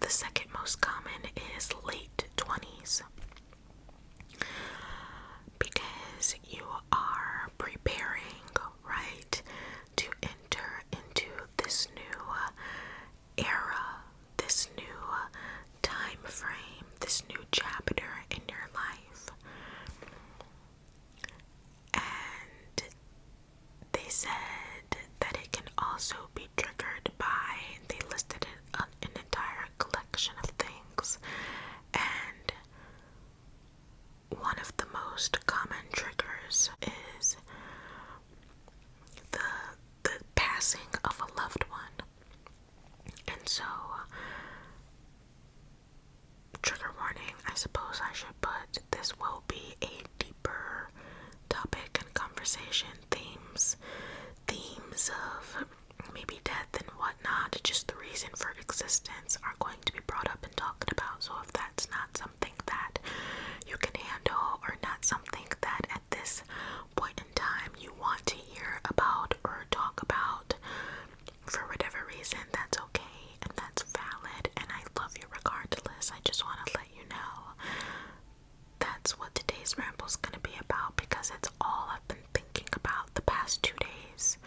The second most common is late 20s, because you are preparing, right, to enter into this new era, this new time frame, this new chapter in your life. And they said that it can also be triggered by, they listed an entire collection of things, and one of the most common triggers is the passing of a loved one. And so, trigger warning, I suppose I should put, this will be a deeper topic and conversation, themes of maybe death and whatnot, just the reason for existence are going to be brought up and talked about. So if that's not something that you can handle, or not something that at this point in time you want to hear about or talk about, for whatever reason, that's okay and that's valid, and I love you regardless. I just want to let you know that's what today's ramble is going to be about, because it's all I've been thinking about the past 2 days.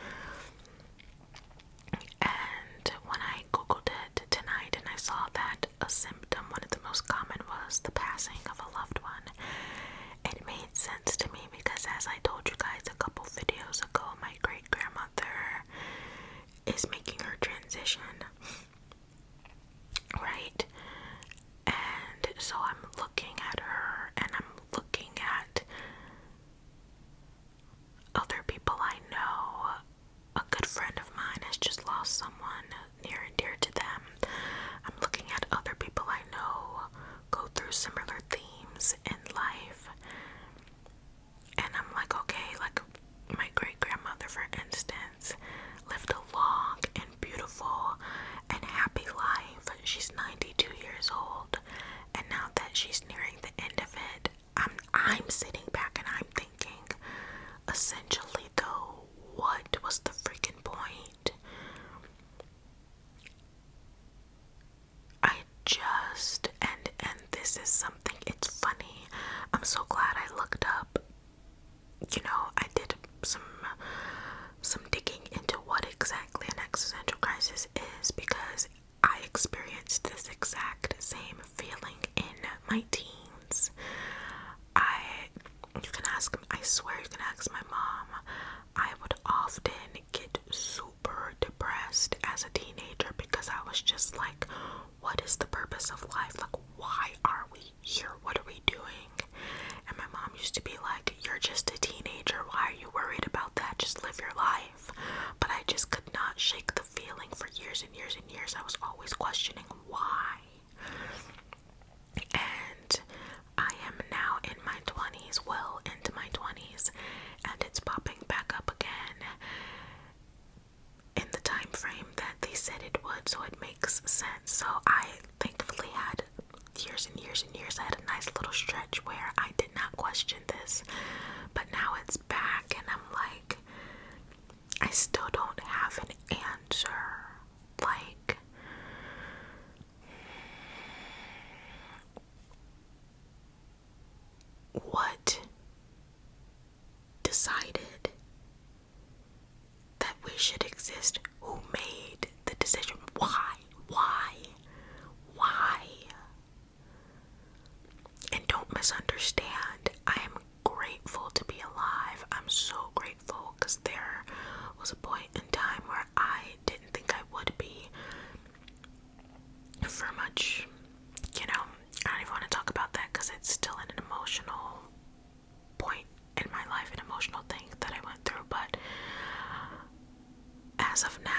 And when I googled it tonight and I saw that a symptom, one of the most common, was the passing of a loved one, it made sense to me, because as I told you guys a couple videos ago, my great-grandmother is making her transition, right? And so I'm looking at her, and I'm looking at other people I know. A good friend of mine has just lost someone near and dear to them. I'm looking at other people I know go through similar themes in life, and I'm like, okay, like my great-grandmother, for instance, lived a long and beautiful and happy life. She's 92 years old, and now that she's nearing the end of it, I'm sitting back and I'm thinking, essentially though, what was the freaking point? I just, and this is something, it's funny, I'm so glad I looked up, I did some digging into what exactly an existential crisis is, because I experienced this exact same feeling in my teens. I swear you can ask my mom, I would often get super depressed as a teenager, because I was just like, what is the purpose of life? Like, why are we here? What are we doing? And my mom used to be like, you're just a teenager. Why are you worried about that? Just live your life. But I just could not shake the feeling for years and years and years. I was always questioning why. And I am now in my 20s, well into my 20s, and it's popping back up again in the time frame that they said it would, so it makes sense. So I thankfully had years and years and years. I had a nice little stretch where I did not question this, but now it's back, and I'm like, I still don't have an answer. Like, what decided that we should exist? Who made the decision? Why? And don't misunderstand, I am grateful to be alive. I'm so grateful, because there was a point in time where I didn't think I would be for much, I don't even want to talk about that, because it's still an emotional point in my life, an emotional thing that I went through. But as of now,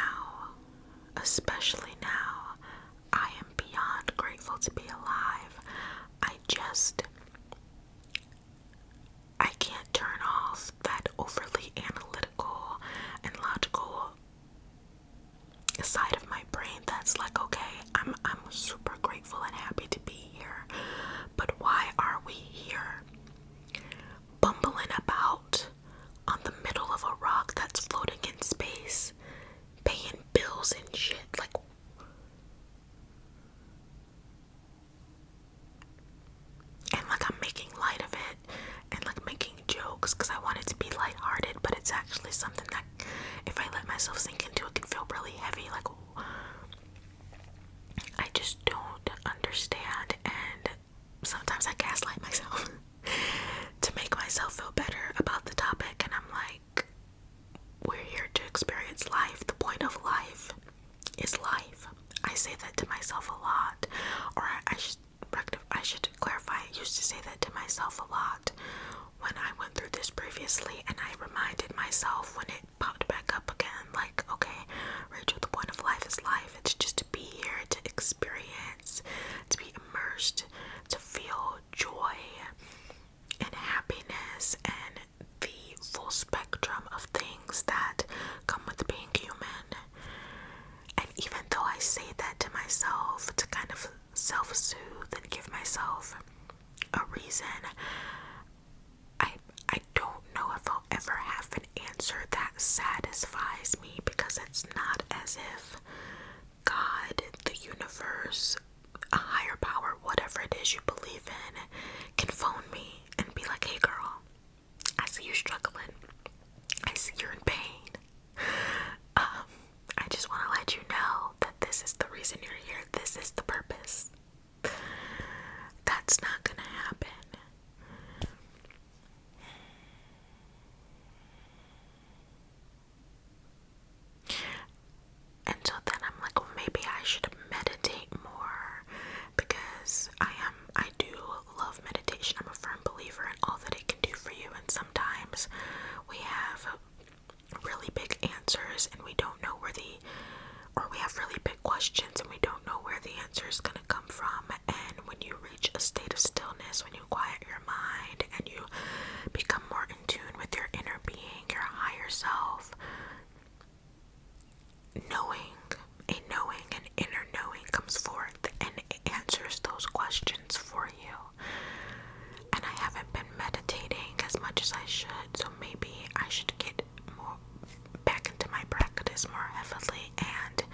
I say that to myself a lot, or I should clarify, I used to say that to myself a lot when I went through this previously, and I reminded myself when it popped back up again, like, okay, Rachel, the point of life is life. It's just to be here, to experience, to be immersed, to feel joy and happiness and the full spectrum of things that come with being human. And even though I say that to myself to kind of self-soothe and give myself a reason, I don't know if I'll ever have an answer that satisfies me, because it's not as if God, the universe, a higher power, whatever it is you believe in, can phone me and be like, hey girl, I see you struggling. I see you're in pain. I just want to let you know that this is the reason you're here. This is the purpose. That's not gonna happen. And so then I'm like, well, maybe I should meditate more, because I do love meditation. I'm a firm believer in all that it can do for you, and sometimes we have really big answers and we don't know or we have really big questions and we don't know where the answer is going to come from. And when you reach a state of stillness, when you quiet your mind and you become more in tune with your inner being, your higher self, a knowing, an inner knowing comes forth and it answers those questions for you. And I haven't been meditating as much as I should, so maybe I should get more back into my practice more heavily, and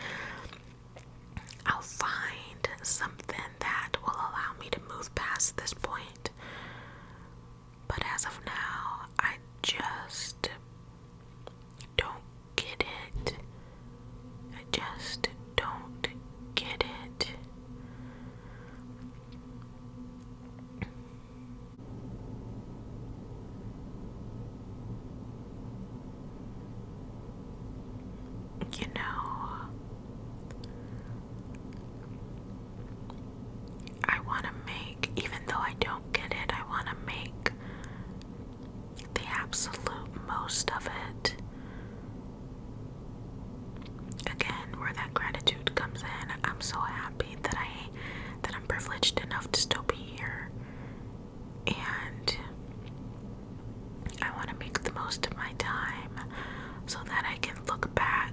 I'll find something that will allow me to move past this point. But as of now, I just don't get it. I just don't get it. You know, I want to make, even though I don't get it, I want to make the absolute most of it. Again, where that gratitude comes in, I'm so happy that I'm privileged enough to still be here. And I want to make the most of my time so that I can look back,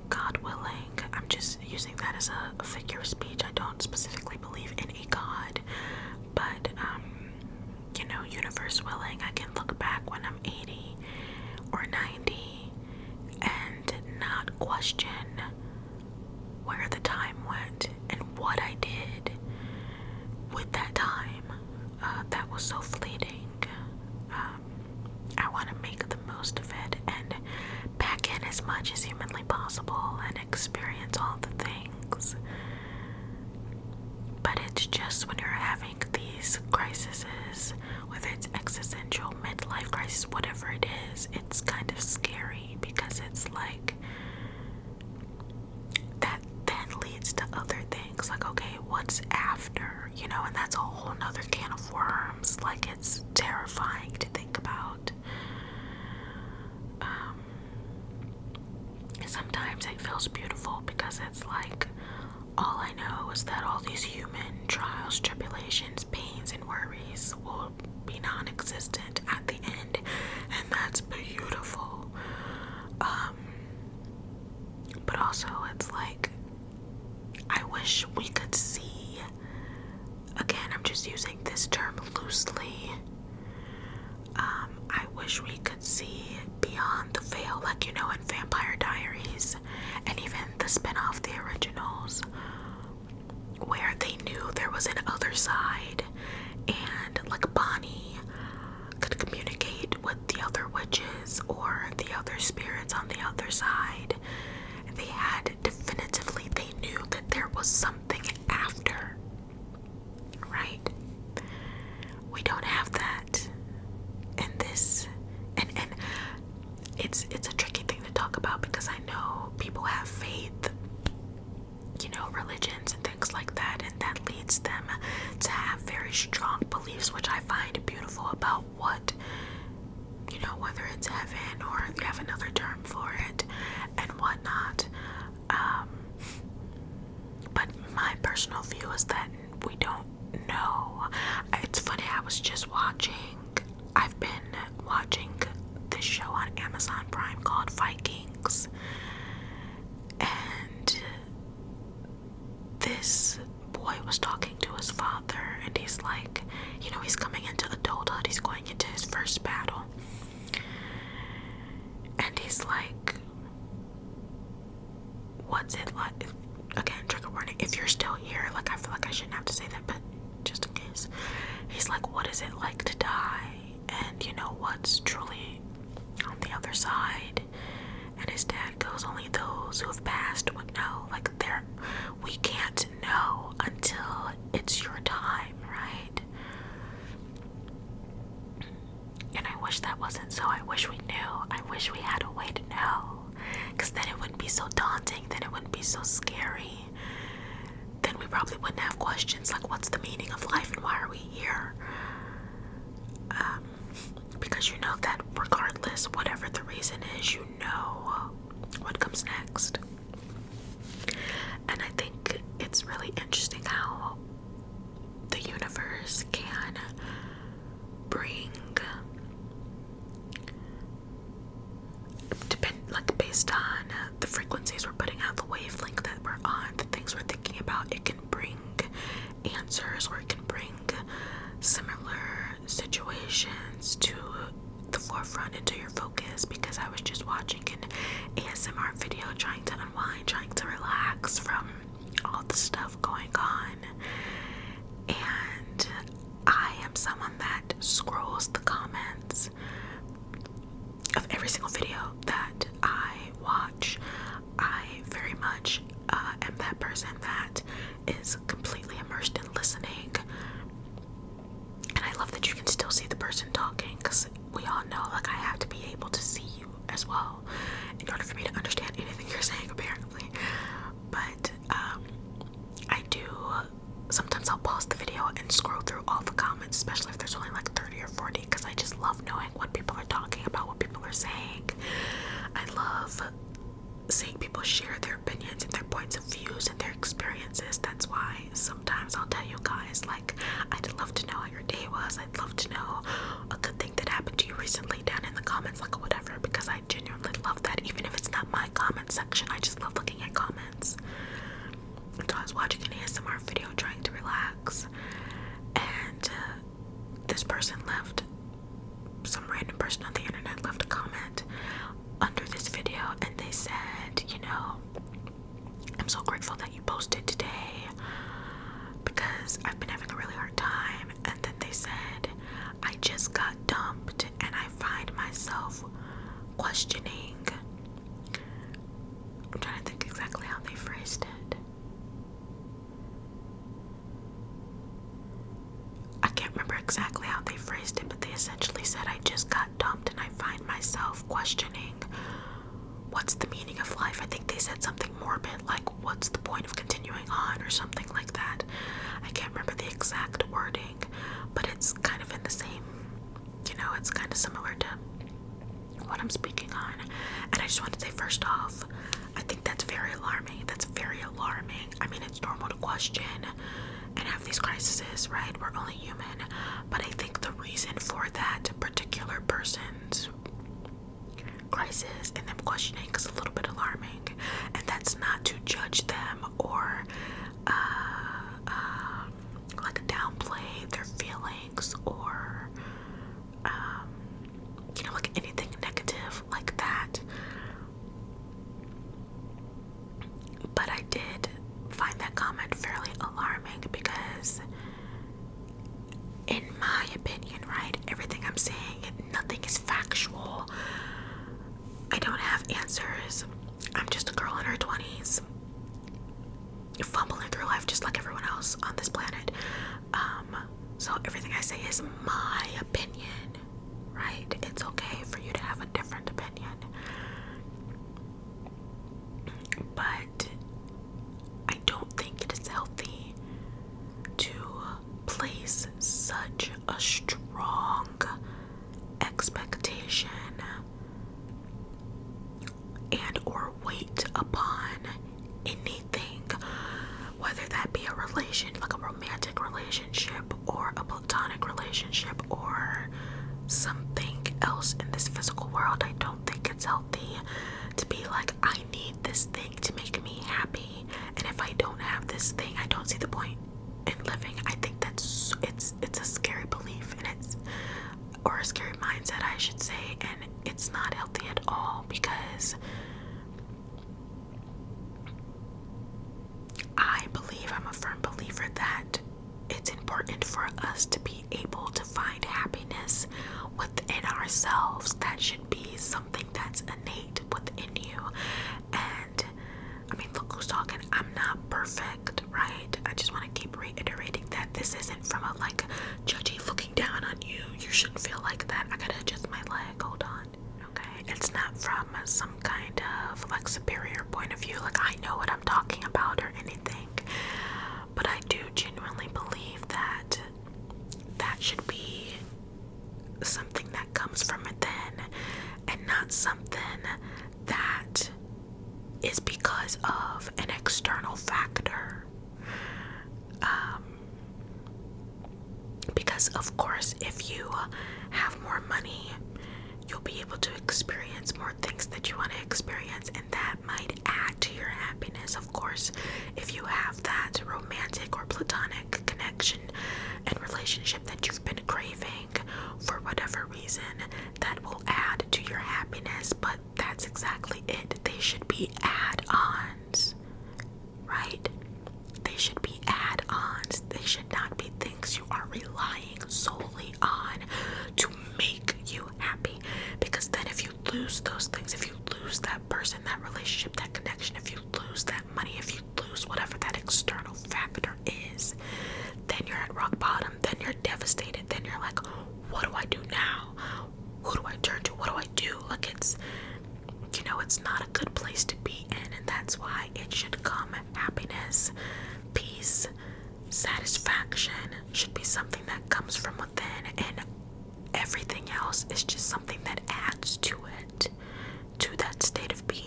God willing. I'm just using that as a figure of speech. I don't specifically believe in a God, but universe willing, I can look back when I'm 80 or 90 and not question where the time went and what I did with that time that was so fleeting. I want to make the most of it and pack in as much as humanly possible and experience all the things. But it's just when you're having these crises, whether it's existential, midlife crisis, whatever it is, it's kind of scary, because it's like that then leads to other things, like, okay, what's after, and that's a whole nother can of worms. Like, it's terrifying to think about. Sometimes it feels beautiful, because it's like, all I know is that all these human trials, tribulations, pains, and worries will be non-existent at the end, and that's beautiful. But also it's like, I wish we could see, again, I'm just using this term loosely, I wish we could see beyond the veil, like, in Vampire Diaries, and even the spin-off, the originals, where they knew there was an other side, and like Bonnie could communicate with the other witches or the other spirits on the other side. They had definitively, they knew that there was something after, right? We don't have that in this, and it's a tricky thing to talk about, because I know people have faith religions and things like that, and that leads them to have very strong beliefs, which I find beautiful about what, you know, whether it's heaven or you have another term for it and whatnot. But my personal view is that we don't know. It's funny, I've been watching this show on Amazon Prime called Vikings, and this boy was talking to his father, and he's like, you know, he's coming into adulthood, he's going into his first battle, and he's like, what's it like? Again, trigger warning, if you're still here, like, I feel like I shouldn't have to say that, but just in case. He's like, what is it like to die? And you know what's truly on the other side? And his dad goes, only those who have passed would know. Like, we can't know until it's your time, right? And I wish that wasn't so. I wish we knew. I wish we had a way to know. Because then it wouldn't be so daunting. Then it wouldn't be so scary. Then we probably wouldn't have questions like, what's the meaning of life and why are we here? Because you know that regardless, whatever the reason is, you know what comes next. And I think it's really interesting how the universe can bring, based on the frequencies we're putting out, the wavelength that we're on, the things we're thinking about, it can bring answers, or it can bring similar situations to the forefront, into your focus. Because I was just watching an ASMR video, trying to unwind, trying to relax from all the stuff going on, and I am someone that scrolls the comments of every single video that I watch. I very much am that person that is completely immersed in listening. And I love that you can still see the person talking, because we all know, like, I have to be able to see you as well in order for me to understand anything you're saying, apparently. But I do, sometimes I'll pause the video and scroll through all the comments, especially if there's only like 30 or 40, because I just love knowing what people are talking about, what people are saying. I love seeing people share their opinions and their points of views and their experiences. That's why sometimes I'll tell you guys, like, I'd love to know how your day was. I'd love to know a good thing that happened to you recently down in the comments, like, whatever, because I genuinely love that. Even if it's not my comment section, I just love looking at comments. And so I was watching an ASMR video trying to relax, and this person some random person on the internet left a comment under this video, and they said, you know, I'm so grateful that you posted today because I've been having a really hard time. And then they said, I just got dumped and I find myself questioning. I'm trying to think exactly how they phrased it. I can't remember exactly how they phrased it, but they essentially said, I just got dumped and I find myself questioning what's the meaning of life. I think they said something morbid, like, what's the point of continuing on, or something like that. I can't remember the exact wording, but it's kind of in the same, you know, it's kind of similar to what I'm speaking on. And I just want to say, first off, I think that's very alarming. That's very alarming. I mean, it's normal to question and have these crises, right? We're only human. But I think the reason for that particular person's crisis and them questioning is a little bit alarming. And that's not to judge them or like downplay their feelings or you know, like anything negative like that. But I did find that comment fairly alarming because, in my opinion, right, everything I'm saying, nothing is factual. I don't have answers. I'm just a girl in her 20s, fumbling through life just like everyone else on this planet. So everything I say is my opinion, right? It's okay for you to have a different opinion. But I don't think relationship or a platonic relationship or something else in this physical world, I don't think it's healthy to be like, I need this thing to make me happy, and if I don't have this thing, I don't see the point in living. I think that's it's a scary belief, and or a scary mindset, I should say, and it's not healthy at all, because I'm a firm believer that it's important for us to be able to find happiness within ourselves. That should be something that's innate within you. And I mean, look who's talking. I'm not perfect, right? I just want to keep reiterating that this isn't from a like judgy looking down on you. You shouldn't feel like that. I gotta adjust my leg. Hold on. Okay. It's not from some kind of like superior point of view. Like I know what I'm talking about or anything. But I do genuinely believe that that should be something that comes from within, and not something that is because of an external factor. Because of course, if you have more money, you'll be able to experience more things that you want to experience, and that might add to your happiness. Of course, if you have that romantic or platonic connection and relationship that you've been craving for whatever reason, that will add to your happiness. But that's exactly it. They should be add-ons, right? They should be add-ons. They should not be things you are relying solely on to make you happy. Because then if you lose those things, if you lose that person, that relationship, that connection, if you lose that money, if you lose whatever that external factor is, then you're at rock bottom. Then you're devastated. Then you're like, what do I do now? Who do I turn to? What do I do? Like it's not a good place to be in, and that's why it should come. Happiness, peace, satisfaction should be something that comes from within, and everything else is just something that adds to it, to that state of being,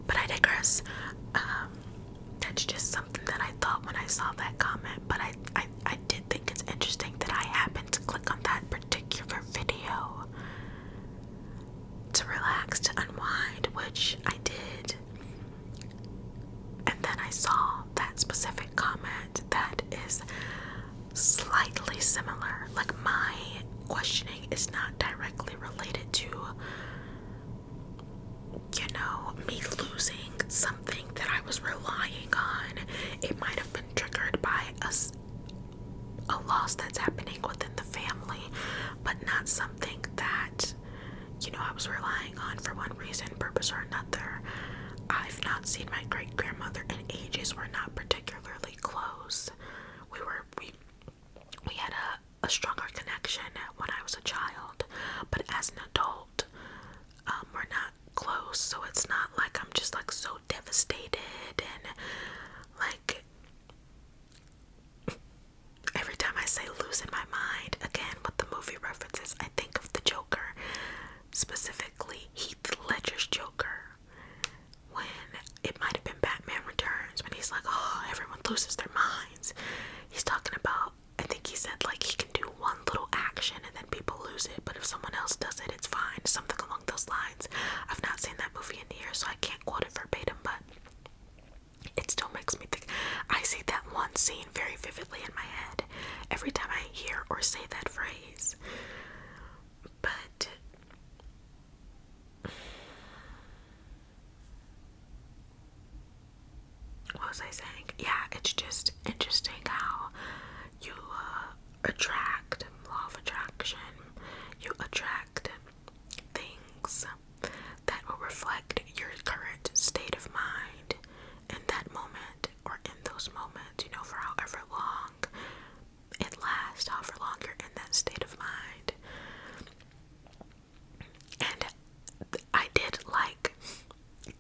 But I digress. That's just something that I thought when I saw that comment, but I did think it's interesting that I happened to click on that particular video to relax, to unwind, which I did. And then I saw that specific comment that is slightly similar. Like my questioning is not directly related to, me losing something that I was relying on. It might have been triggered by a loss that's happening within the family, but not something that, I was relying on for one reason, purpose, or another. I've not seen my great-grandmother in ages. We're not particularly close. We had a stronger connection when I was a child, but as an adult, we're not close. So it's not like I'm just like so devastated, and like every time I say lose in my mind, again with the movie references, I think of the Joker, specifically Heath Ledger's Joker, when it might have been Batman Returns, when he's like, oh, everyone loses their minds. He's talking about, I think he said like he can do one little action and then people lose it, but if someone else does it, it's fine, something along those lines. I've not seen that movie in years, so I can't quote it verbatim, but it still makes me think. I see that one scene very vividly in my head every time I hear or say that phrase. But what was I saying? Yeah, it's just interesting how you attract, law of attraction, you attract things that will reflect your current state of mind in that moment, or in those moments, for however long it lasts, however long you're in that state of mind. And I did like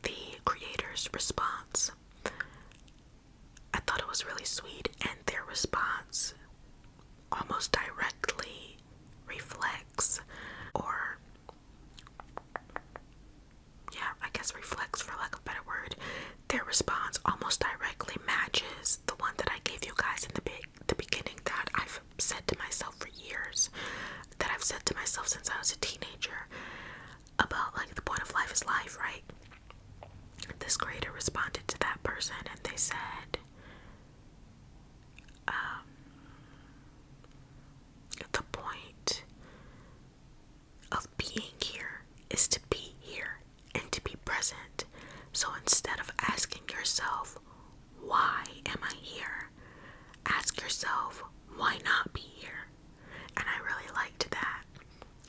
the creator's response person, and they said, the point of being here is to be here and to be present. So instead of asking yourself, why am I here? Ask yourself, why not be here? And I really liked that.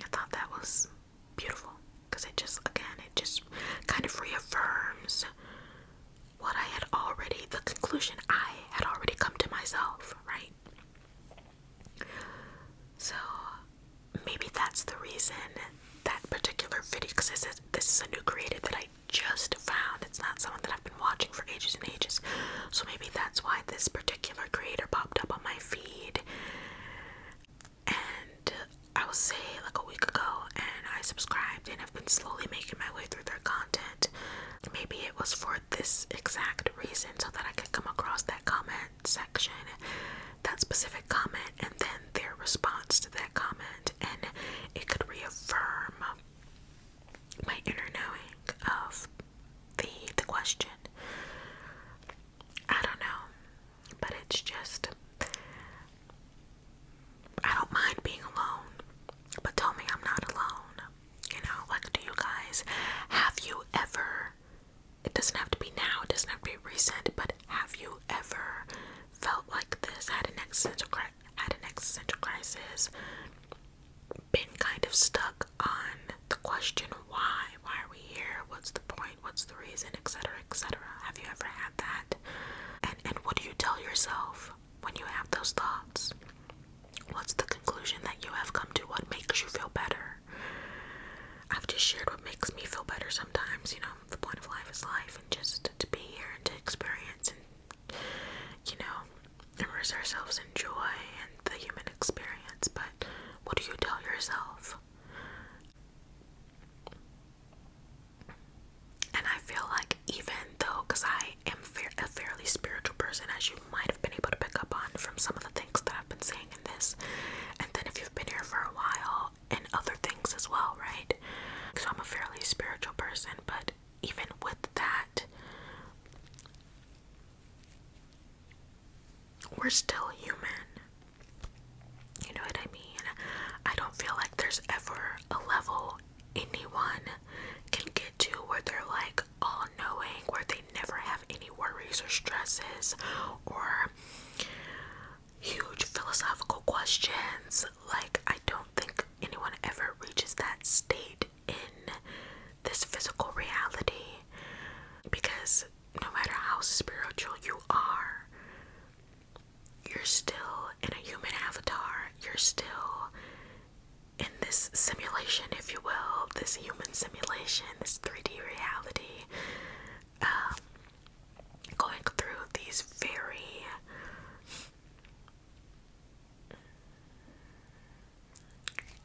I thought that was beautiful, because it just kind of reaffirms what I had already, the conclusion I had already come to myself, right? So maybe that's the reason that particular video, because this is a new creator that I just found. It's not someone that I've been watching for ages and ages. So maybe that's why this particular creator popped up on my feed. And I would say like a week ago, and I subscribed and have been slowly making my way through their content. Maybe it was for this exact reason, so that I could come across that comment section, that specific comment, and then their response to that comment, and it could reaffirm my inner knowing of the question. I don't know, but it's just, I don't mind being alone, but tell me I'm not alone. You know, like, do you guys, have you ever, it doesn't have to be now, it doesn't have to be recent, but have you ever felt like this, had an existential crisis, been kind of stuck on the question, why are we here, what's the point, what's the reason, etc., etc.? Have you ever had that? And what do you tell yourself when you have those thoughts? What's the conclusion that you have come to? What makes you feel better? I've just shared what makes me feel better sometimes. You know, the point of life is life, and just to be here and to experience and, you know, immerse ourselves in joy and the human experience. But what do you tell yourself? And I feel like, even though, because I am a fairly spiritual person, as you might have been able to pick up on from some of the things that I've been saying in this, and then if you've been here for a while, and other things as well, right? So I'm a fairly spiritual person, but even with that, we're still human. You know what I mean? I don't feel like there's ever a level anyone can get to where they're like all-knowing, where they never have any worries or stresses or huge philosophical questions. Like, I don't think anyone ever reaches that state in this physical reality, because no matter how spiritual you are, you're still in a human avatar. You're still in this simulation, if you will, this human simulation, this 3D reality, going through these very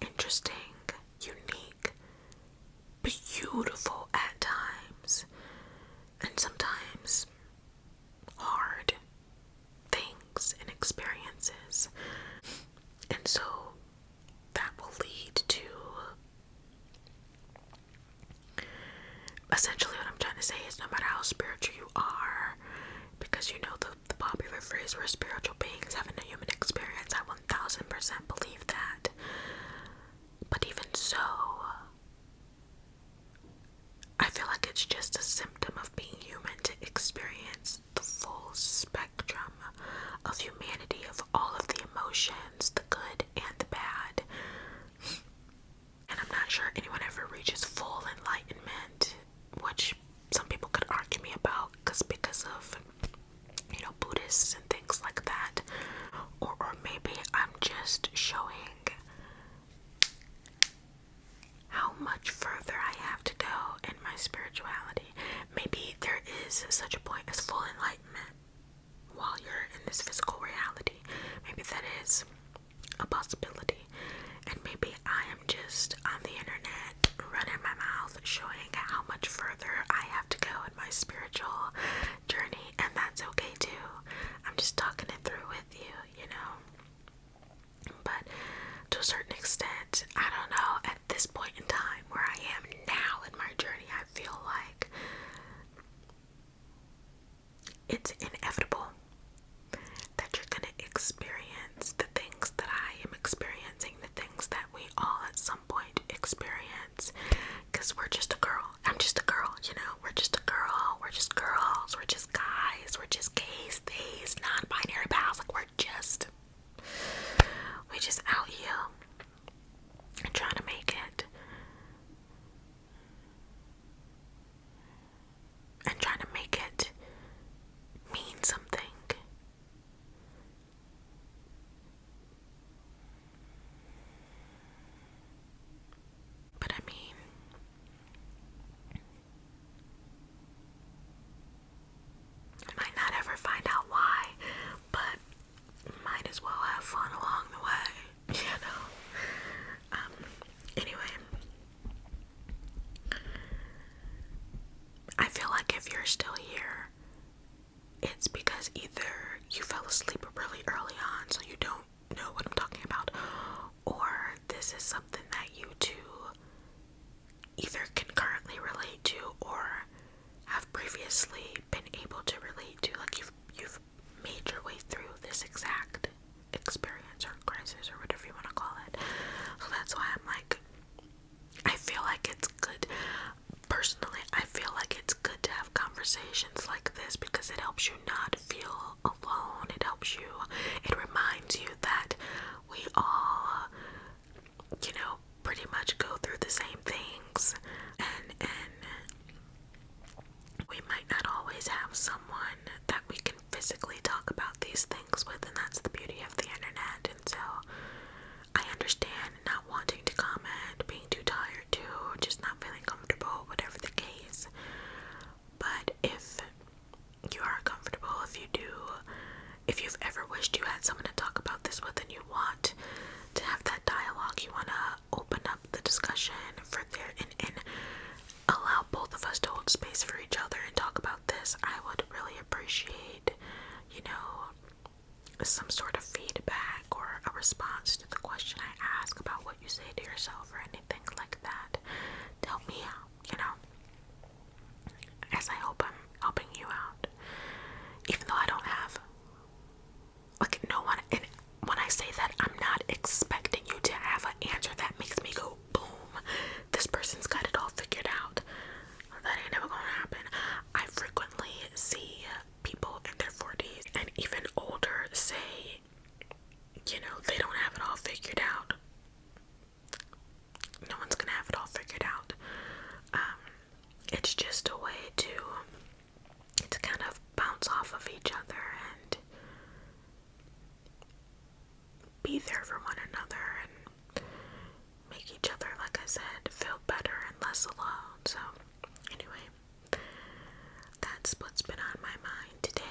interesting, unique, beautiful at times, and sometimes hard things and experiences. And so that will lead to, essentially what I'm trying to say is, no matter how spiritual you are, because you know the popular phrase, we're spiritual beings having a human experience, I 1000% believe that. But even so, I feel like it's just a symptom of being human to experience the full spectrum of humanity, of all of the emotions, the good and the bad. And I'm not sure anyone ever reaches full enlightenment, which some people could argue me about, because of, you know, Buddhists and things like that. Or maybe I'm just showing how much further I have to go in my spirituality. Maybe there is such a point as full enlightenment while you're in this physical reality. Maybe that is a possibility. And maybe I am just on the internet running my mouth showing how much further I have to go in my spiritual journey, and that's okay too. I'm just talking it through with you, you know. But to a certain extent, I don't know, at this point in time where I am now in my journey, I feel like it's inevitable that you're gonna experience the things that I am experiencing, the things that we all at some point experience, because we're just a girl. I'm just a girl, you know, we're just a girl, we're just girls, we're just guys, we're just gays, theys, non-binary pals, like we just out here and trying to make it. And trying to make it mean something. But I mean, I might not ever find out why, but might as well have fun along the way, you know. Anyway, I feel like if you're still here, it's because either you fell asleep really early on, so you don't know what I'm talking about, or this is something that you two either can currently relate to or have previously been able to relate to. Like you've made your way through this exact experience or crisis or whatever you want to call it. So that's why I'm like, I feel like it's good. Personally, I feel like it's good to have conversations like this because it helps you not feel alone. It reminds you that we all, you know, pretty much go through the same things, and we might not always have someone that we can physically talk about these things with, and that's the beauty of the internet. And so I understand not wanting to comment, being too tired to, just not feeling comfortable, whatever the case. But if you are comfortable, if you've ever wished you had someone to talk about this with and you want to have that dialogue, you want to open up the discussion for there and allow both of us to hold space for each other and talk about this, I would really appreciate, you know, some sort of feedback or a response to the question I ask about what you say to yourself or anything like that to help me out, you know, as I hope I'm helping you out, even though I don't have, like, no one, and when I say that, I'm not expecting you to have an answer that makes me go, boom, this person's got it all figured out. That ain't never gonna happen. I frequently see people in their 40s and even older say, you know, they don't have it all figured out. No one's gonna have it all figured out. It's just a way to kind of bounce off of each other and be there for one another and make each other, like I said, feel better and less alone. So anyway, that's what's been on my mind today.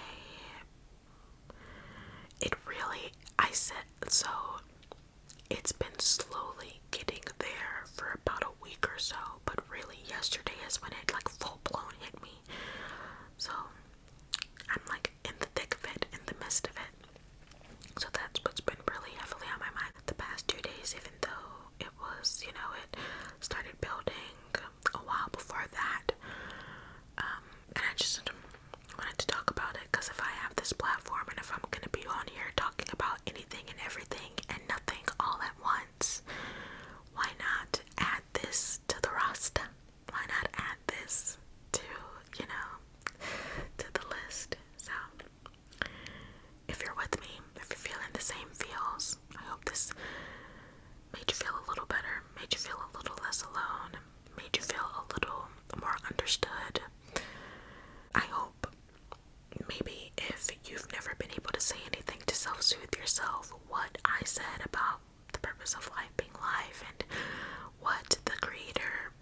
It's been slowly getting there for about a week or so, but really yesterday is when it like full blown hit me. So I'm like in the thick of it, in the midst of it. So that's what's been really heavily on my mind the past 2 days, even though it was, you know, it started building a while before that. And I just wanted to talk about it because if I have this platform and if I'm going to be on here talking about anything and everything and nothing all at once, why not add this to the roster? Why not add this to, you know, to the list? So if you're with me, if you're feeling the same feels, I hope this made you feel a little better, made you feel a little less alone, made you feel a little more understood. I hope maybe if you've never been able to say anything to self-soothe yourself, what I said about the purpose of life being life and what the creator,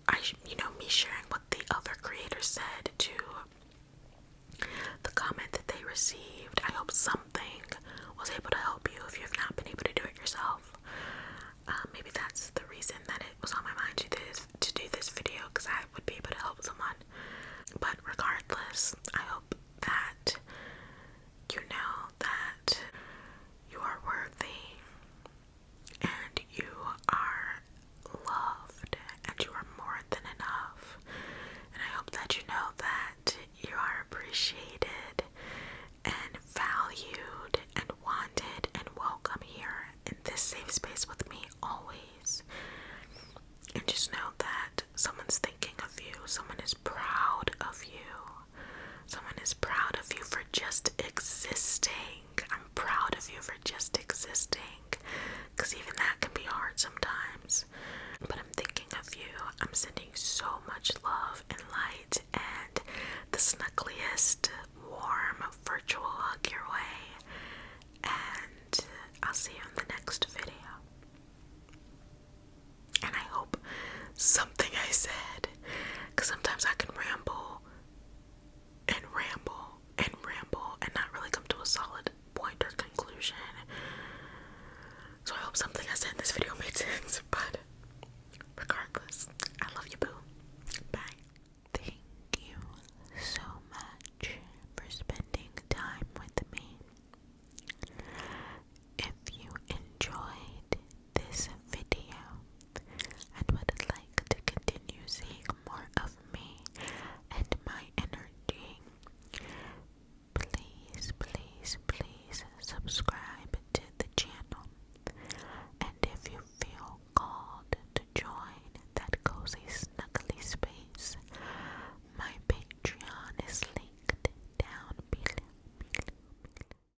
me sharing what the other creator said to the comment that they received, I hope something was able to help you if you've not been able to do it yourself. Maybe that's the reason that it was on my mind to do this video, because I would be able to help someone. But regardless, I hope that you know that you are worthy and you are loved and you are more than enough. And I hope that you know that you are appreciated this safe space with me always. And just know that someone's thinking of you, someone is proud of you, someone is proud of you for just existing. I'm proud of you for just existing, because even that can be hard sometimes. But I'm thinking of you. I'm sending so much love and light and the snuggliest, warm, virtual hug your way. And I'll see you in the next video. And I hope something I said, because sometimes I can ramble and ramble and ramble and not really come to a solid point or conclusion. So I hope something I said in this video made sense.